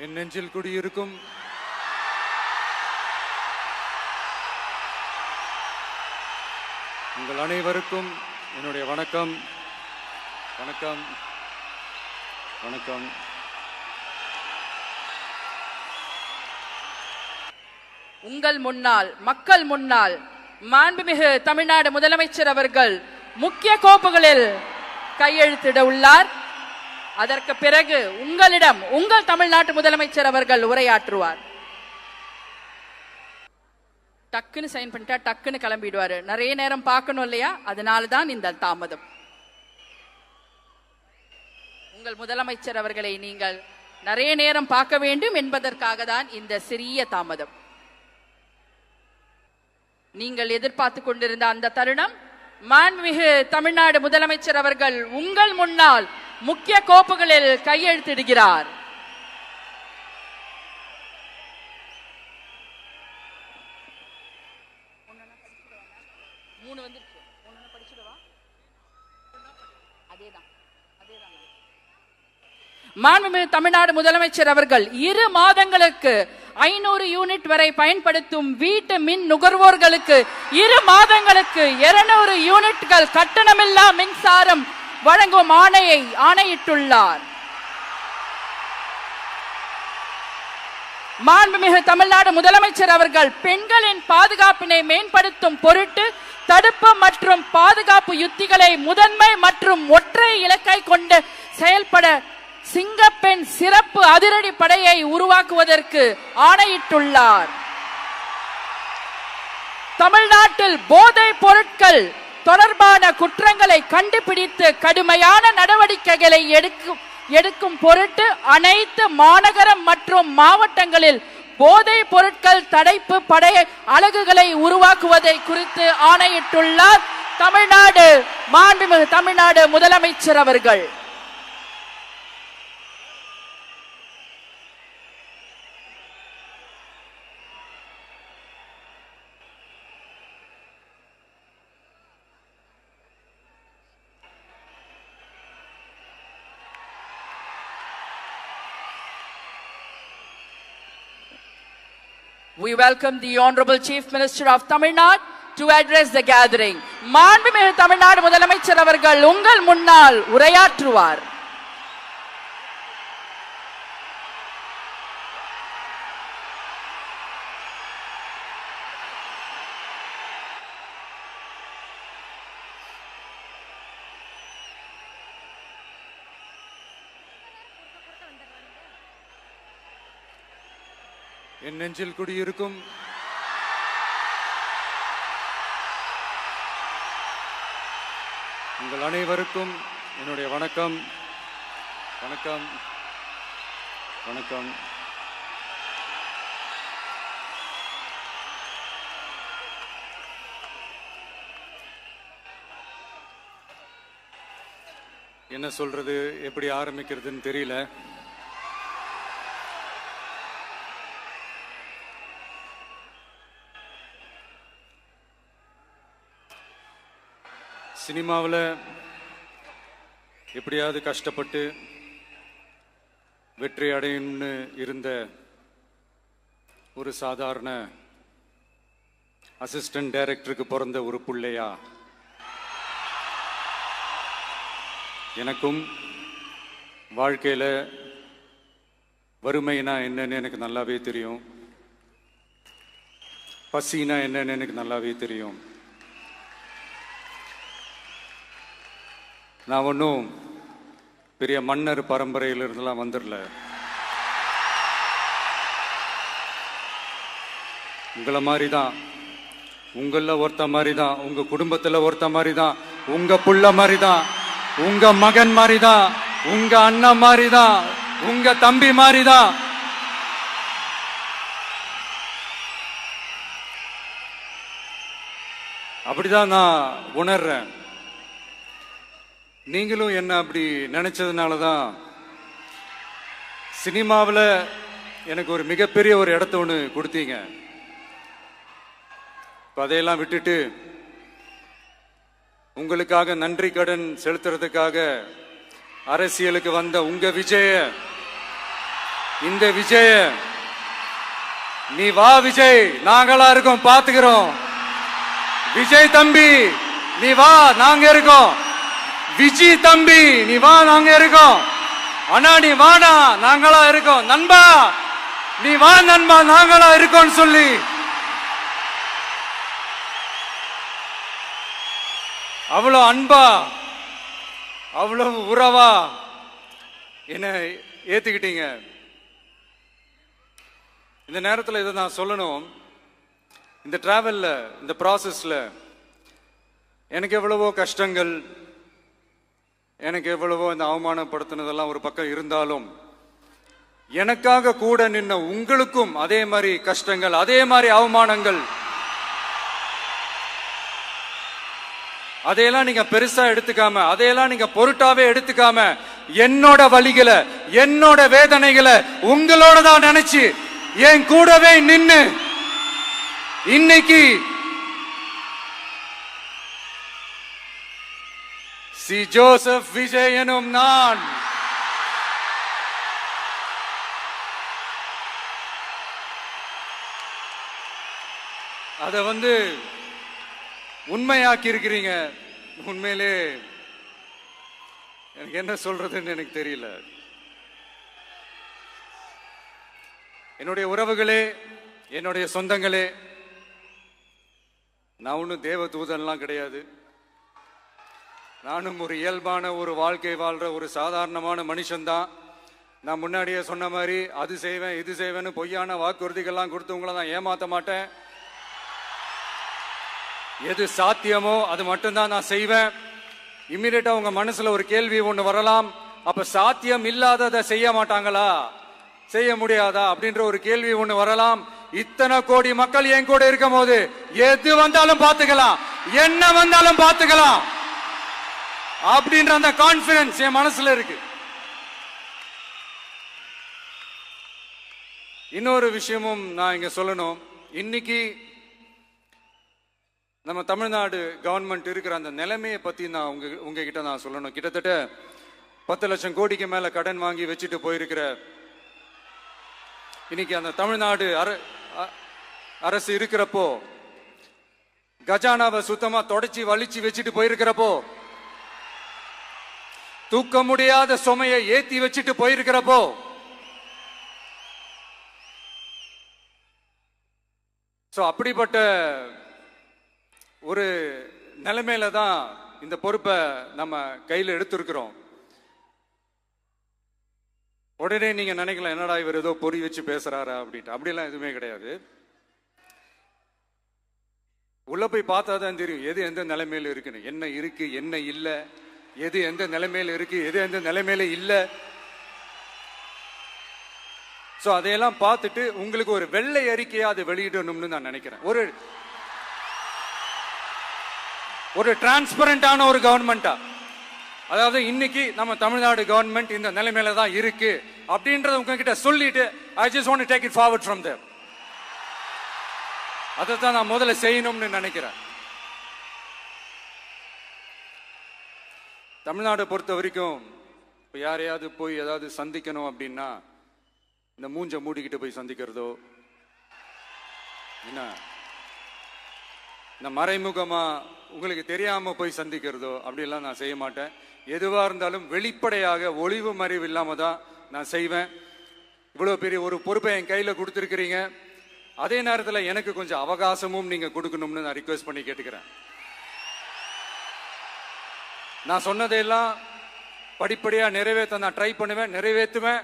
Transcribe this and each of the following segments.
என் நெஞ்சில் குடியிருக்கும் உங்கள் அனைவருக்கும் என்னுடைய வணக்கம். வணக்கம் வணக்கம். உங்கள் முன்னால், மக்கள் முன்னால் மாண்புமிகு தமிழ்நாடு முதலமைச்சர் அவர்கள் முக்கிய கோப்புகளில் கையெழுத்திட உள்ளார். அதற்கு பிறகு உங்களிடம் உங்கள் தமிழ்நாட்டு முதலமைச்சர் அவர்கள் உரையாற்றுவார். டக்குன்னு சைன் பண்ணிட்டா டக்குன்னு கிளம்பிடுவாரு. நிறைய நேரம் பார்க்கணும் இல்லையா? அதனால்தான் இந்த தாமதம். உங்கள் முதலமைச்சர் அவர்களை நீங்கள் நிறைய நேரம் பார்க்க வேண்டும் என்பதற்காக தான் இந்த சிறிய தாமதம். நீங்கள் எதிர்பார்த்து கொண்டிருந்த அந்த தருணம், மாண்புமிகு தமிழ்நாடு முதலமைச்சர் அவர்கள் உங்கள் முன்னால் முக்கிய கோப்புகளில் கையெழுத்திடுகிறார். மாண்புமிகு தமிழ்நாடு முதலமைச்சர் அவர்கள் 2 மாதங்களுக்கு 500 யூனிட் வரை பயன்படுத்தும் வீட்டு மின் நுகர்வோர்களுக்கு 2 மாதங்களுக்கு 200 யூனிட்கள் கட்டணமில்லா மின்சாரம் வழங்கும் ஆணையிட்டுள்ளார். மாண்புமிகு தமிழ்நாடு முதலமைச்சர் அவர்கள் பெண்களின் பாதுகாப்பினை மேம்படுத்தும் பொருட்டு தடுப்பு மற்றும் பாதுகாப்பு யுத்திகளை முதன்மை மற்றும் ஒற்றை இலக்கை கொண்டு செயல்பட சிங்கப்பெண் சிறப்பு அதிரடி படையை உருவாக்குவதற்கு ஆணையிட்டுள்ளார். தமிழ்நாட்டில் போதைப் பொருட்கள் தொடர்பான குற்றங்களை கண்டுபிடித்து கடுமையான நடவடிக்கைகளை எடுக்கும் பொருட்டு அனைத்து மாநகரம் மற்றும் மாவட்டங்களில் போதைப் பொருட்கள் தடுப்பு படை அலகுகளை உருவாக்குவதை குறித்து ஆணையிட்டுள்ளார் மாண்புமிகு தமிழ்நாடு முதலமைச்சர் அவர்கள். We welcome the Honorable Chief Minister of Tamil Nadu to address the gathering. மாண்புமிகு தமிழ்நாடு முதலமைச்சர் அவர்கள் உங்கள் முன்னால் உரையாற்றுவார். என் நெஞ்சில் குடியிருக்கும் உங்கள் அனைவருக்கும் என்னுடைய வணக்கம். வணக்கம் வணக்கம். என்ன சொல்றது, எப்படி ஆரம்பிக்கிறதுன்னு தெரியல. சினிமாவில் எப்படியாவது கஷ்டப்பட்டு வெற்றி அடையணும்னு இருந்த ஒரு சாதாரண அசிஸ்டன்ட் டைரக்டருக்கு பிறந்த ஒரு பிள்ளையா எனக்கும் வாழ்க்கையில் வறுமைனா என்னன்னு எனக்கு நல்லாவே தெரியும். பசினா என்னன்னு எனக்கு நல்லாவே தெரியும். நான் ஒன்றும் பெரிய மன்னர் பரம்பரையிலிருந்தெல்லாம் வந்துடல. உங்களை மாதிரி தான், உங்களில் ஒருத்த மாதிரி தான், உங்க குடும்பத்தில் ஒருத்த மாதிரி தான், உங்க புள்ள மாதிரி தான், உங்க மகன் மாதிரி தான், உங்க அண்ணன் மாதிரி தான், உங்க தம்பி மாதிரி தான். அப்படிதான் நான் உணர்றேன். நீங்களும் என்ன அப்படி நினைச்சதுனால தான் சினிமாவில் எனக்கு ஒரு மிகப்பெரிய ஒரு இடத்த ஒன்று கொடுத்தீங்க. அதையெல்லாம் விட்டுட்டு உங்களுக்காக நன்றி கடன் செலுத்துறதுக்காக அரசியலுக்கு வந்த உங்க விஜய இந்த விஜய நீ வா விஜய், நாங்களா இருக்கோம், பாத்துக்கிறோம். விஜய் தம்பி நீ வா, நாங்க இருக்கோம். விஜி தம்பி நீ வா, நாங்க இருக்கோம். அண்ணா நீ வாடா, நாங்களா இருக்கோம். நண்பா நீ வா நண்பா, நாங்களா இருக்கோம் சொல்லி அவ்வளவு அன்பா அவ்வளவு உறவா என்ன ஏத்துக்கிட்டீங்க. இந்த நேரத்தில் இதை நான் சொல்லணும். இந்த டிராவல்ல, இந்த ப்ராசஸ்ல எனக்கு எவ்வளவோ கஷ்டங்கள், எனக்கு எவ்வளவோ இந்த அவமானப்படுத்தினதெல்லாம் ஒரு பக்கம் இருந்தாலும், எனக்காக கூட நின்ன உங்களுக்கும் அதே மாதிரி கஷ்டங்கள், அதே மாதிரி அவமானங்கள், அதையெல்லாம் நீங்க பெருசா எடுத்துக்காம, அதையெல்லாம் நீங்க பொருட்டாவே எடுத்துக்காம, என்னோட வலிகளை, என்னோட வேதனைகளை உங்களோட தான் நினைச்சு என் கூடவே நின்னு இன்னைக்கு சி ஜோசப் விஜய் எனும் நான் அத உண்மையாக்கி இருக்கிறீங்க. உண்மையிலே எனக்கு என்ன சொல்றதுன்னு எனக்கு தெரியல. என்னுடைய உறவுகளே, என்னுடைய சொந்தங்களே, நான் ஒன்றும் தேவ தூதன்லாம் கிடையாது. நானும் ஒரு இயல்பான ஒரு வாழ்க்கை வாழ்ற ஒரு சாதாரணமான மனுஷன்தான். நான் முன்னாடியே சொன்ன மாதிரி அது செய்வேன் இது செய்வேன்னு பொய்யான வாக்குறுதிகள்லாம் கொடுத்தவங்கள நான் ஏமாத்த மாட்டேன். எது சாத்தியமோ அது மட்டும்தான் நான் செய்வேன். இம்மிடியட்டா உங்க மனசுல ஒரு கேள்வி ஒண்ணு வரலாம், அப்ப சாத்தியம் இல்லாததை செய்ய மாட்டாங்களா, செய்ய முடியாதா அப்படின்ற ஒரு கேள்வி ஒண்ணு வரலாம். இத்தனை கோடி மக்கள் என் கூட இருக்கும் போது எது வந்தாலும் பாத்துக்கலாம், என்ன வந்தாலும் பாத்துக்கலாம் அப்படின்ற அந்த கான்பிடன்ஸ் என் மனசுல இருக்கு. இன்னொரு விஷயமும் நான் இங்க சொல்லணும். இன்னைக்கு நம்ம தமிழ்நாடு கவர்மெண்ட் இருக்கிற அந்த நிலைமையை பத்தி நான் உங்ககிட்ட நான் சொல்லணும். கிட்டத்தட்ட 10 லட்சம் கோடிக்கு மேல கடன் வாங்கி வச்சுட்டு போயிருக்கிற இன்னைக்கு அந்த தமிழ்நாடு அரசு இருக்கிறப்போ, கஜானாவை சுத்தமா தொடச்சி வலிச்சு வச்சுட்டு போயிருக்கிறப்போ, தூக்க முடியாத சுமையை ஏத்தி வச்சுட்டு போயிருக்கிறப்போ, அப்படிப்பட்ட ஒரு நிலைமையில தான் இந்த பொறுப்பை நம்ம கையில் எடுத்திருக்கிறோம். உடனே நீங்க நினைக்கலாம், என்னடா இவர் ஏதோ பொறி வச்சு பேசுறாரா அப்படின்ட்டு. அப்படிலாம் எதுவுமே கிடையாது. உள்ள போய் பார்த்தா தான் தெரியும் எது எந்த நிலைமையில இருக்குன்னு, என்ன இருக்கு என்ன இல்லை, எது எந்த நிலைமையில இருக்கு எது எந்த நிலைமையில இல்லை. சோ அதையெல்லாம் பார்த்துட்டு உங்களுக்கு ஒரு வெள்ளை அறிக்கையா அதை வெளியிடணும்னு நான் நினைக்கிறேன். ஒரு டிரான்ஸ்பரண்டான ஒரு கவர்மெண்டா, அதாவது இன்னைக்கு நம்ம தமிழ்நாடு கவர்மெண்ட் இந்த நிலைமையில தான் இருக்கு அப்படின்றத உங்ககிட்ட சொல்லிட்டு I just want to take it forward from there. அதைத்தான் நான் முதல்ல செய்யணும்னு நினைக்கிறேன். தமிழ்நாடு பொறுத்த வரைக்கும் இப்போ யாரையாவது போய் ஏதாவது சந்திக்கணும் அப்படின்னா இந்த மூஞ்ச மூடிக்கிட்டு போய் சந்திக்கிறதோ, என்ன இந்த மறைமுகமா உங்களுக்கு தெரியாம போய் சந்திக்கிறதோ அப்படிலாம் நான் செய்ய மாட்டேன். எதுவா இருந்தாலும் வெளிப்படையாக ஒளிவு மறைவு இல்லாம தான் நான் செய்வேன். இவ்வளவு பெரிய ஒரு பொறுப்பை என் கையில கொடுத்துருக்கிறீங்க. அதே நேரத்தில் எனக்கு கொஞ்சம் அவகாசமும் நீங்க கொடுக்கணும்னு நான் ரிக்வெஸ்ட் பண்ணி கேட்டுக்கிறேன். நான் சொன்னதையெல்லாம் படிப்படியா நிறைவேற்ற நான் ட்ரை பண்ணுவேன், நிறைவேற்றுவேன்.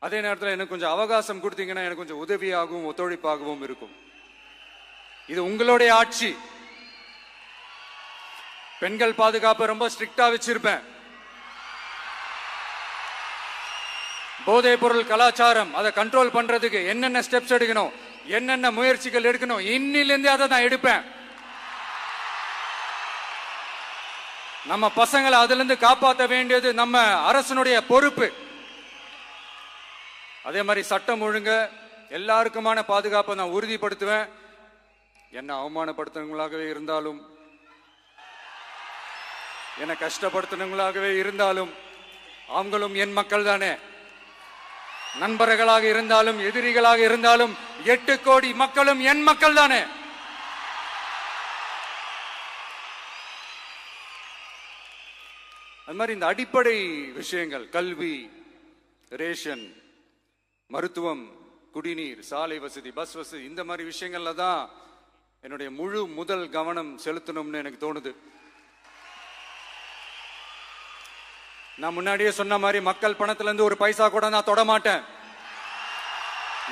அதே நேரத்தில் எனக்கு கொஞ்சம் அவகாசம் கொடுத்தீங்கன்னா எனக்கு கொஞ்சம் உதவியாகவும் ஒத்துழைப்பாகவும் இருக்கும். இது உங்களுடைய ஆட்சி. பெண்கள் பாதுகாப்பை ரொம்ப ஸ்ட்ரிக்டா வச்சிருப்பேன். போதைப் பொருள் கலாச்சாரம் அதை கண்ட்ரோல் பண்றதுக்கு என்னென்ன ஸ்டெப்ஸ் எடுக்கணும், என்னென்ன முயற்சிகள் எடுக்கணும், இன்னிலிருந்து அதை நான் எடுப்பேன். நம்ம பசங்களை அதுல இருந்து காப்பாற்ற வேண்டியது நம்ம அரசனுடைய பொறுப்பு. அதே மாதிரி சட்டம் ஒழுங்கு எல்லாருக்குமான பாதுகாப்பை நான் உறுதிப்படுத்துவேன். என்ன அவமானப்படுத்துறவங்களாகவே இருந்தாலும், என்ன கஷ்டப்படுத்துறவங்களாகவே இருந்தாலும், அவங்களும் என் மக்கள் தானே. நண்பர்களாக இருந்தாலும் எதிரிகளாக இருந்தாலும் 8 கோடி மக்களும் என் மக்கள் தானே. அது மாதிரி இந்த அடிப்படை விஷயங்கள், கல்வி, ரேஷன், மருத்துவம், குடிநீர், சாலை வசதி, பஸ் வசதி, இந்த மாதிரி விஷயங்கள்ல தான் என்னுடைய முதல் கவனம் செலுத்தணும்னு எனக்கு தோணுது. நான் முன்னாடியே சொன்ன மாதிரி மக்கள் பணத்துல இருந்து ஒரு பைசா கூட நான் தொட மாட்டேன்.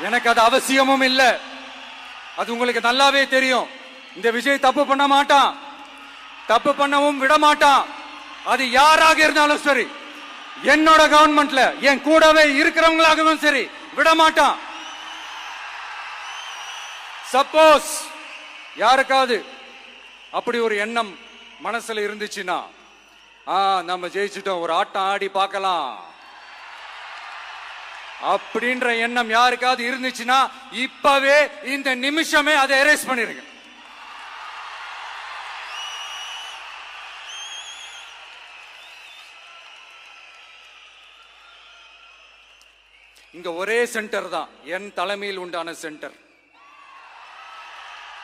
எனக்கு அது அவசியமும் இல்லை. அது உங்களுக்கு நல்லாவே தெரியும். இந்த விஜய் தப்பு பண்ண மாட்டான், தப்பு பண்ணவும் விட மாட்டான். அது யாராக இருந்தாலும் சரி, என்னோட கவர்மெண்ட்ல என் கூடவே இருக்கிறவங்களாகவும் சரி, விட மாட்டான். சப்போஸ் யாருக்காவது அப்படி ஒரு எண்ணம் மனசுல இருந்துச்சுன்னா, நம்ம ஜெயிச்சுட்டோம், ஒரு ஆட்டம் ஆடி பார்க்கலாம் அப்படின்ற எண்ணம் யாருக்காவது இருந்துச்சுன்னா இப்பவே இந்த நிமிஷமே அதை எரேஸ் பண்ணிருங்க. இங்க ஒரே சென்டர் தான், என் தலைமையில் உண்டான சென்டர்.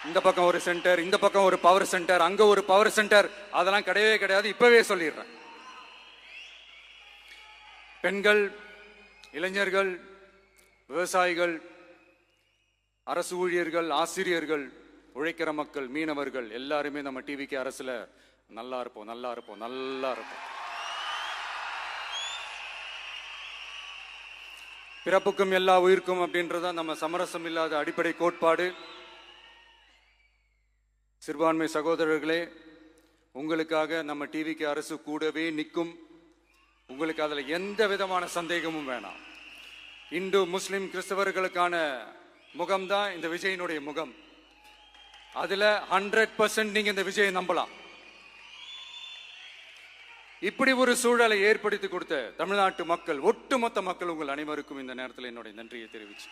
இந்த பக்கம் ஒரு சென்டர், இந்த பக்கம் ஒரு பவர் சென்டர், அங்க ஒரு பவர் சென்டர், அதெல்லாம் கிடையவே கிடையாது. இப்பவே சொல்லிடுறேன். பெண்கள், இளைஞர்கள், விவசாயிகள், அரசு ஊழியர்கள், ஆசிரியர்கள், உழைக்கிற மக்கள், மீனவர்கள் எல்லாருமே நம்ம டிவிக்கு அரசுல நல்லா இருப்போம், நல்லா இருப்போம், நல்லா இருப்போம். பிறப்புக்கும் எல்லா உயிர்க்கும் அப்படின்றதான் நம்ம சமரசம் இல்லாத அடிப்படை கோட்பாடு. சிறுபான்மை சகோதரர்களே, உங்களுக்காக நம்ம டிவிக்கு அரசு கூடவே நிற்கும். உங்களுக்கு அதுல எந்த விதமான சந்தேகமும் வேணாம். இந்து, முஸ்லிம், கிறிஸ்தவர்களுக்கான முகம்தான் இந்த விஜயினுடைய முகம். அதுல 100% நீங்க இந்த விஜயை நம்பலாம். இப்படி ஒரு சூழலை ஏற்படுத்தி கொடுத்த தமிழ்நாட்டு மக்கள், ஒட்டுமொத்த மக்கள், உங்கள் அனைவருக்கும் இந்த நேரத்தில் என்னுடைய நன்றியை தெரிவிச்சு,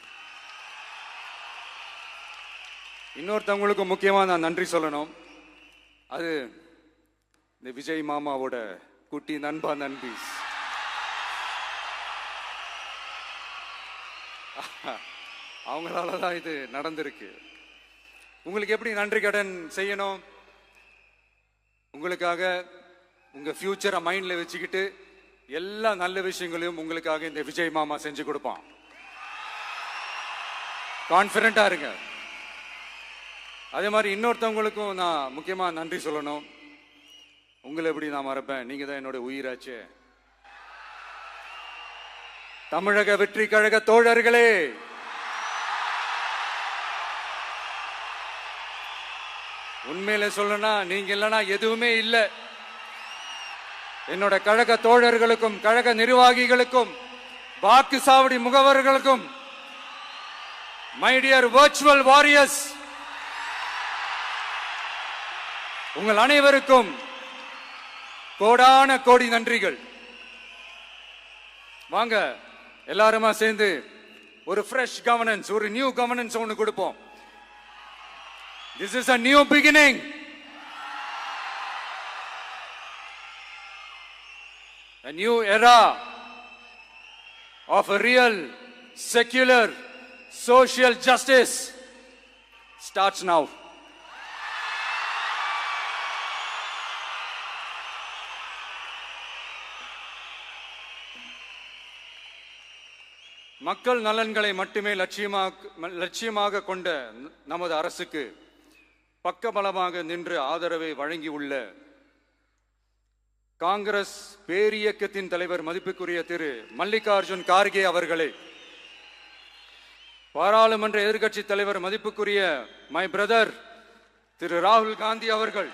இன்னொருத்தவங்களுக்கு முக்கியமா நான் நன்றி சொல்லணும். அது இந்த விஜய் மாமாவோட குட்டி நண்பா, நண்பீஸ். அவங்களாலதான் இது நடந்திருக்கு. உங்களுக்கு எப்படி நன்றி கடன் செய்யணும்? உங்களுக்காக உங்க ஃபியூச்சரை மைண்ட்ல வச்சுக்கிட்டு எல்லா நல்ல விஷயங்களையும் உங்களுக்காக இந்த விஜய் மாமா செஞ்சு கொடுப்பான். கான்பிடண்டா இருங்க. அதே மாதிரி இன்னொருத்தவங்களுக்கும் நான் முக்கியமா நன்றி சொல்லணும். உங்களை எப்படி நான் மறப்பேன்? நீங்க தான் என்னோட உயிராச்சே. தமிழக வெற்றி கழக தோழர்களே, உண்மையில சொல்லனா நீங்க இல்லைன்னா எதுவுமே இல்லை. என்னோட கழக தோழர்களுக்கும், கழக நிர்வாகிகளுக்கும், வாக்கு சாவடி முகவர்களுக்கும், மை டியர் வர்ச்சுவல் வாரியர்ஸ், உங்கள் அனைவருக்கும் கோடான கோடி நன்றிகள். வாங்க எல்லாருமா சேர்ந்து ஒரு ஃப்ரெஷ் கவர்னன்ஸ், ஒரு நியூ கவர்னன்ஸ் ஒன்று கொடுப்போம். This is a new beginning. A new era of a real, secular, social justice starts now. மக்கள் நலன்களை மட்டுமே லட்சியமாக கொண்ட நமது அரசுக்கு பக்கபலமாக நின்று ஆதரவை வழங்கியுள்ள காங்கிரஸ் பேரியக்கத்தின் தலைவர் மதிப்புக்குரிய திரு மல்லிகார்ஜுன் கார்கே அவர்களே, பாராளுமன்ற எதிர்க்கட்சி தலைவர் மதிப்புக்குரிய மை பிரதர் திரு ராகுல் காந்தி அவர்கள்,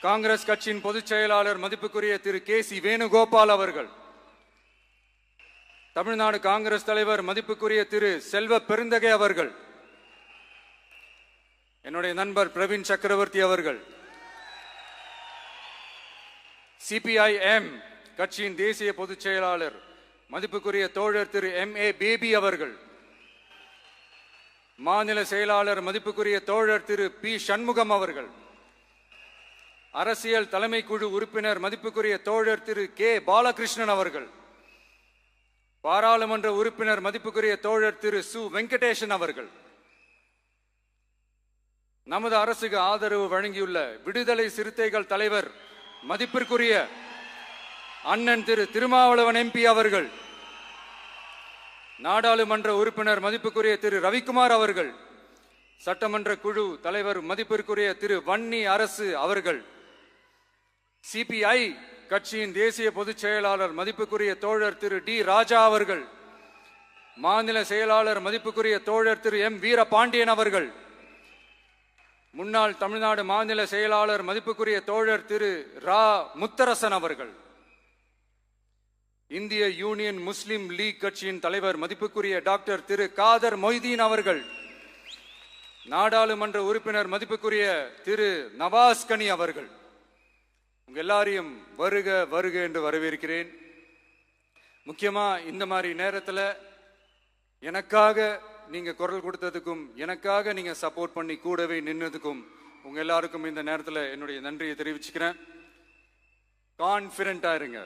காங்கிரஸ் கட்சியின் பொதுச் செயலாளர் மதிப்புக்குரிய திரு கே.சி. வேணுகோபால் அவர்கள், தமிழ்நாடு காங்கிரஸ் தலைவர் மதிப்புக்குரிய திரு செல்வ பெருந்தகை அவர்கள், என்னுடைய நண்பர் பிரவீன் சக்கரவர்த்தி அவர்கள், சிபிஐஎம் கட்சியின் தேசிய பொதுச் செயலாளர் மதிப்புக்குரிய தோழர் திரு M.A. பேபி அவர்கள், மாநில செயலாளர் மதிப்புக்குரிய தோழர் திரு பி. சண்முகம் அவர்கள், அரசியல் தலைமை குழு உறுப்பினர் மதிப்புக்குரிய தோழர் திரு கே பாலகிருஷ்ணன் அவர்கள், பாராளுமன்ற உறுப்பினர் மதிப்புக்குரிய தோழர் திரு சு வெங்கடேசன் அவர்கள், நமது அரசுக்கு ஆதரவு வழங்கியுள்ள விடுதலை சிறுத்தைகள் தலைவர் மதிப்பிற்குரிய அண்ணன் திரு திருமாவளவன் எம்பி அவர்கள், நாடாளுமன்ற உறுப்பினர் மதிப்புக்குரிய திரு ரவிக்குமார் அவர்கள், சட்டமன்ற குழு தலைவர் மதிப்பிற்குரிய திரு வன்னி அரசு அவர்கள், சிபிஐ கட்சியின் தேசிய பொதுச் செயலாளர் மதிப்புக்குரிய தோழர் திரு டி ராஜா அவர்கள், மாநில செயலாளர் மதிப்புக்குரிய தோழர் திரு எம் வீரபாண்டியன் அவர்கள், முன்னாள் தமிழ்நாடு மாநில செயலாளர் மதிப்புக்குரிய தோழர் திரு ரா முத்தரசன் அவர்கள், இந்திய யூனியன் முஸ்லிம் லீக் கட்சியின் தலைவர் மதிப்புக்குரிய டாக்டர் திரு காதர் மொய்தீன் அவர்கள், நாடாளுமன்ற உறுப்பினர் மதிப்புக்குரிய திரு நவாஸ் கனி அவர்கள், உங்க எல்லாரையும் வருக வருக என்று வரவேற்கிறேன். முக்கியமா இந்த மாதிரி நேரத்தில் எனக்காக நீங்க குரல் கொடுத்ததுக்கும் எனக்காக நீங்க சப்போர்ட் பண்ணி கூடவே நின்னதுக்கும் உங்க எல்லாருக்கும் இந்த நேரத்தில் என்னுடைய நன்றியை தெரிவிச்சுக்கிறேன். கான்பிடண்டா இருங்க,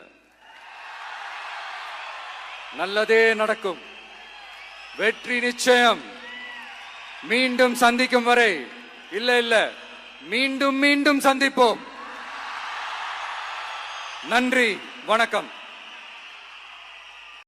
நல்லதே நடக்கும், வெற்றி நிச்சயம். மீண்டும் சந்திக்கும் வரை இல்ல மீண்டும் மீண்டும் சந்திப்போம். நன்றி, வணக்கம்.